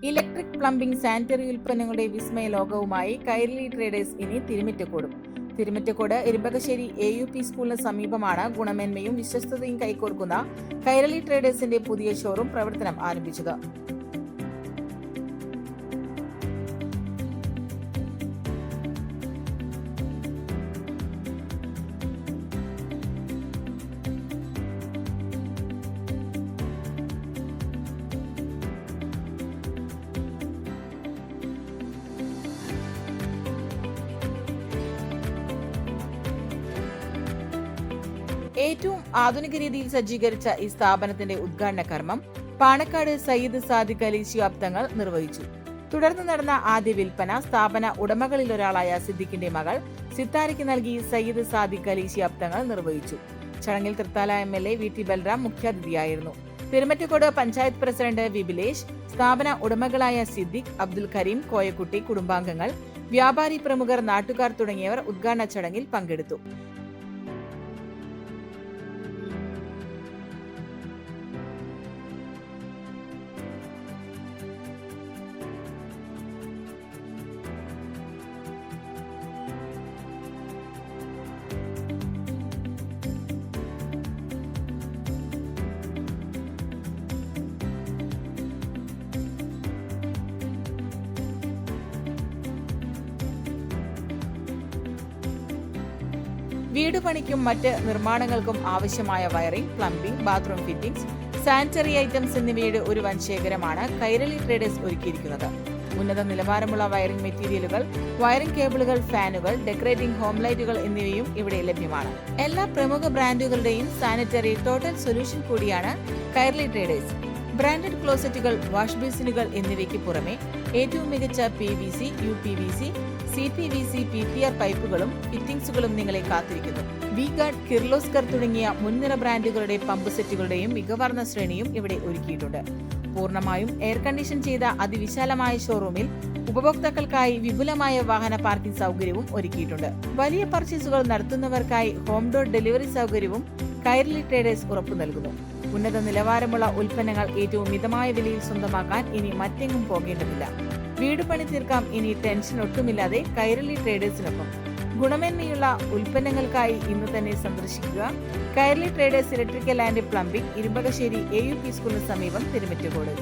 Electric plumbing sanitary ഉൽപ്പന്നങ്ങളുടെ വിസ്മയ ലോകവുമായി Kairali traders ഇനി തിരുമിറ്റക്കോടും. തിരുമിറ്റക്കോട് ഇരുമ്പകശ്ശേരി AUP സ്കൂളിന് സമീപമാണ് ഗുണമേന്മയും വിശ്വസ്തതയും കൈകോർക്കുന്ന കൈരളി ട്രേഡേഴ്സിന്റെ പുതിയ ഷോറൂം പ്രവർത്തനം ആരംഭിച്ചത്. ഏറ്റവും ആധുനിക രീതിയിൽ സജ്ജീകരിച്ച ഈ സ്ഥാപനത്തിന്റെ ഉദ്ഘാടന കർമ്മം പാണക്കാട് സയ്യിദ് സാദിഖ് അലി ശിഹാബ് തങ്ങൾ നിർവഹിച്ചു. തുടർന്ന് നടന്ന ആദ്യ വിൽപ്പന സ്ഥാപന ഉടമകളിലൊരാളായ സിദ്ദിഖിന്റെ മകൾ സിത്താരയ്ക്ക് നൽകി സയ്യിദ് സാദിഖ് അലി ശിഹാബ് തങ്ങൾ നിർവഹിച്ചു. ചടങ്ങിൽ തൃത്താല MLA VT ബൽറാം മുഖ്യാതിഥിയായിരുന്നു. തിരുമറ്റക്കോട് പഞ്ചായത്ത് പ്രസിഡന്റ് വിപിലേഷ്, സ്ഥാപന ഉടമകളായ സിദ്ദിഖ്, അബ്ദുൽ കരീം, കോയക്കുട്ടി, കുടുംബാംഗങ്ങൾ, വ്യാപാരി പ്രമുഖർ, നാട്ടുകാർ തുടങ്ങിയവർ ഉദ്ഘാടന ചടങ്ങിൽ പങ്കെടുത്തു. വീട് പണിക്കും മറ്റ് നിർമ്മാണങ്ങൾക്കും ആവശ്യമായ wiring, plumbing, bathroom fittings, sanitary items എന്നിവയുടെ ഒരു വൻ ശേഖരമാണ് കൈരളി ട്രേഡേഴ്സ് ഒരുക്കിയിരിക്കുന്നത്. ഉന്നത നിലവാരമുള്ള വയറിംഗ് മെറ്റീരിയലുകൾ, വയറിംഗ് കേബിളുകൾ, ഫാനുകൾ, ഡെക്കറേറ്റിംഗ് ഹോം ലൈറ്റുകൾ എന്നിവയും ഇവിടെ ലഭ്യമാണ്. എല്ലാ പ്രമുഖ ബ്രാൻഡുകളുടെയും സാനിറ്ററി ടോട്ടൽ സൊല്യൂഷൻ കൂടിയാണ് കൈരളി ട്രേഡേഴ്സ്. ബ്രാൻഡഡ് ക്ലോസറ്റുകൾ, വാഷ് ബേസിനുകൾ എന്നിവയ്ക്ക് പുറമെ ഏറ്റവും മികച്ച PVC, UPVC, CPVC, PPR പൈപ്പുകളും ഫിറ്റിംഗ്സുകളും നിങ്ങളെ കാത്തിരിക്കുന്നു. V-Guard, കിർലോസ്കർ തുടങ്ങിയ മുൻനിര ബ്രാൻഡുകളുടെ പമ്പ് സെറ്റുകളുടെയും മികവാർന്ന ശ്രേണിയും ഇവിടെ ഒരുക്കിയിട്ടുണ്ട്. പൂർണ്ണമായും എയർ കണ്ടീഷൻ ചെയ്ത അതിവിശാലമായ ഷോറൂമിൽ ഉപഭോക്താക്കൾക്കായി വിപുലമായ വാഹന പാർക്കിംഗ് സൗകര്യവും ഒരുക്കിയിട്ടുണ്ട്. വലിയ പർച്ചേസുകൾ നടത്തുന്നവർക്കായി ഹോം ഡോർ ഡെലിവറി സൗകര്യവും കൈരളി ട്രേഡേഴ്സ് ഉറപ്പു നൽകുന്നു. ഉന്നത നിലവാരമുള്ള ഉൽപ്പന്നങ്ങൾ ഏറ്റവും മിതമായ വിലയിൽ സ്വന്തമാക്കാൻ ഇനി മറ്റെങ്ങും പോകേണ്ടതില്ല. വീട് പണി തീർക്കാം ഇനി ടെൻഷൻ ഒട്ടുമില്ലാതെ കൈരളി ട്രേഡേഴ്സിനൊപ്പം. ഗുണമേന്മയുള്ള ഉൽപ്പന്നങ്ങൾക്കായി ഇന്ന് തന്നെ സന്ദർശിക്കുക Kairali traders electrical and plumbing, Irumbakassery AUP സ്കൂളിന് സമീപം, തിരുമിറ്റക്കോട്.